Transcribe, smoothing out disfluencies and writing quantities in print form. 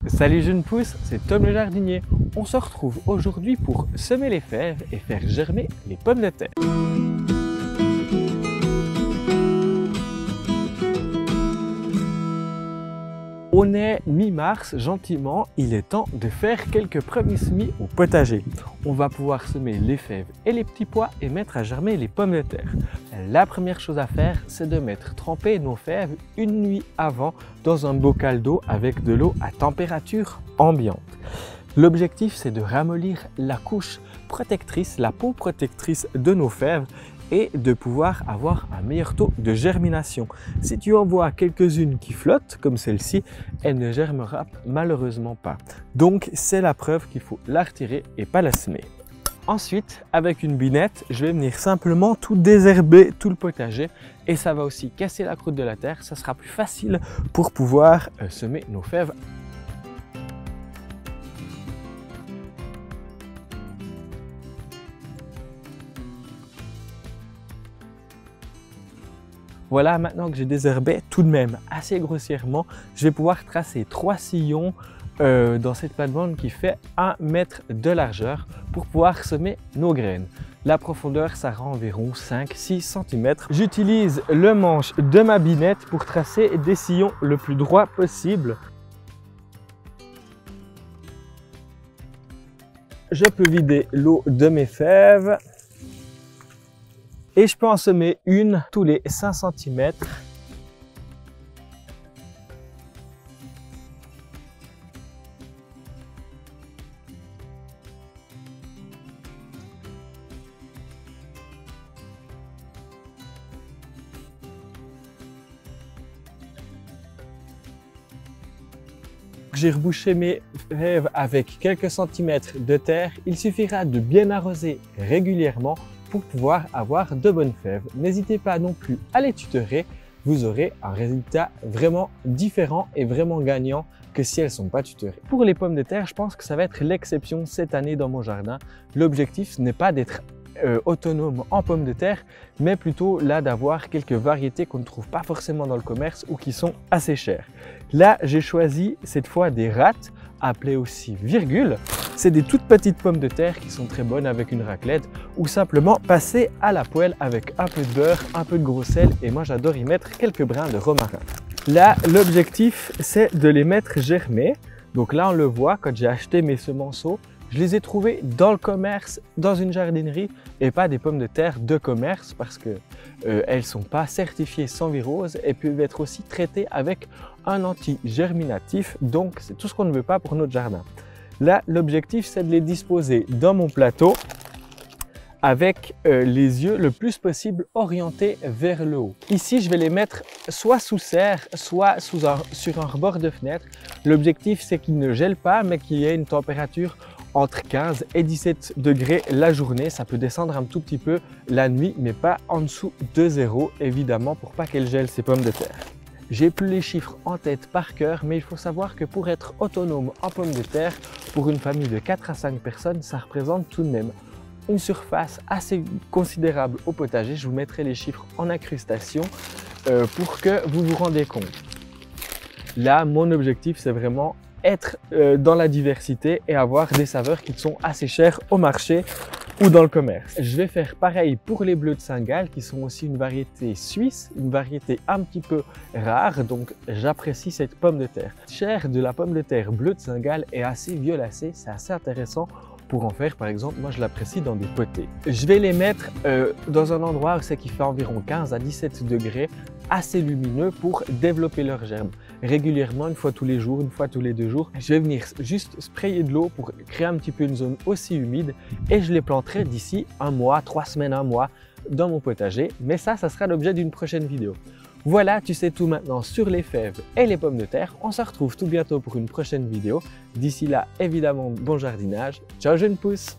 Salut jeunes pousses, c'est Tom le jardinier. On se retrouve aujourd'hui pour semer les fèves et faire germer les pommes de terre. On est mi-mars, gentiment, il est temps de faire quelques premiers semis au potager. On va pouvoir semer les fèves et les petits pois et mettre à germer les pommes de terre. La première chose à faire, c'est de mettre tremper nos fèves une nuit avant dans un bocal d'eau avec de l'eau à température ambiante. L'objectif, c'est de ramollir la couche protectrice, la peau protectrice de nos fèves et de pouvoir avoir un meilleur taux de germination. Si tu en vois quelques-unes qui flottent, comme celle-ci, elle ne germera malheureusement pas. Donc, c'est la preuve qu'il faut la retirer et pas la semer. Ensuite, avec une binette, je vais venir simplement tout désherber tout le potager et ça va aussi casser la croûte de la terre. Ça sera plus facile pour pouvoir semer nos fèves. Voilà, maintenant que j'ai désherbé tout de même assez grossièrement, je vais pouvoir tracer 3 sillons dans cette plate-bande qui fait 1 mètre de largeur pour pouvoir semer nos graines. La profondeur sera environ 5-6 cm. J'utilise le manche de ma binette pour tracer des sillons le plus droit possible. Je peux vider l'eau de mes fèves. Et je peux en semer une tous les 5 cm. J'ai rebouché mes fèves avec quelques centimètres de terre. Il suffira de bien arroser régulièrement pour pouvoir avoir de bonnes fèves. N'hésitez pas non plus à les tutorer, vous aurez un résultat vraiment différent et vraiment gagnant que si elles ne sont pas tutorées. Pour les pommes de terre, je pense que ça va être l'exception cette année dans mon jardin. L'objectif, ce n'est pas d'être autonome en pommes de terre, mais plutôt là d'avoir quelques variétés qu'on ne trouve pas forcément dans le commerce ou qui sont assez chères. Là, j'ai choisi cette fois des rates, appelées aussi virgules. C'est des toutes petites pommes de terre qui sont très bonnes avec une raclette ou simplement passer à la poêle avec un peu de beurre, un peu de gros sel et moi j'adore y mettre quelques brins de romarin. Là, l'objectif c'est de les mettre germer. Donc là on le voit, quand j'ai acheté mes semenceaux, je les ai trouvés dans le commerce, dans une jardinerie et pas des pommes de terre de commerce parce que elles ne sont pas certifiées sans virose et peuvent être aussi traitées avec un anti-germinatif. Donc c'est tout ce qu'on ne veut pas pour notre jardin. Là, l'objectif, c'est de les disposer dans mon plateau avec les yeux le plus possible orientés vers le haut. Ici, je vais les mettre soit sous serre, soit sur un rebord de fenêtre. L'objectif, c'est qu'ils ne gèlent pas, mais qu'il y ait une température entre 15 et 17 degrés la journée. Ça peut descendre un tout petit peu la nuit, mais pas en dessous de 0, évidemment, pour pas qu'elles gèlent ces pommes de terre. J'ai plus les chiffres en tête par cœur, mais il faut savoir que pour être autonome en pommes de terre, pour une famille de 4 à 5 personnes, ça représente tout de même une surface assez considérable au potager. Je vous mettrai les chiffres en incrustation pour que vous vous rendez compte. Là, mon objectif, c'est vraiment être dans la diversité et avoir des saveurs qui sont assez chères au marché ou dans le commerce. Je vais faire pareil pour les bleus de Saint-Gall qui sont aussi une variété suisse, une variété un petit peu rare, donc j'apprécie cette pomme de terre. La chair de la pomme de terre bleue de Saint-Gall est assez violacée, c'est assez intéressant pour en faire par exemple, moi je l'apprécie dans des potées. Je vais les mettre dans un endroit où c'est qui fait environ 15 à 17 degrés, assez lumineux pour développer leurs germes. Régulièrement, une fois tous les jours, une fois tous les 2 jours, je vais venir juste sprayer de l'eau pour créer un petit peu une zone aussi humide et je les planterai d'ici 1 mois, 3 semaines, 1 mois dans mon potager. Mais ça sera l'objet d'une prochaine vidéo. Voilà, tu sais tout maintenant sur les fèves et les pommes de terre. On se retrouve tout bientôt pour une prochaine vidéo. D'ici là, évidemment, bon jardinage. Ciao jeunes pousses!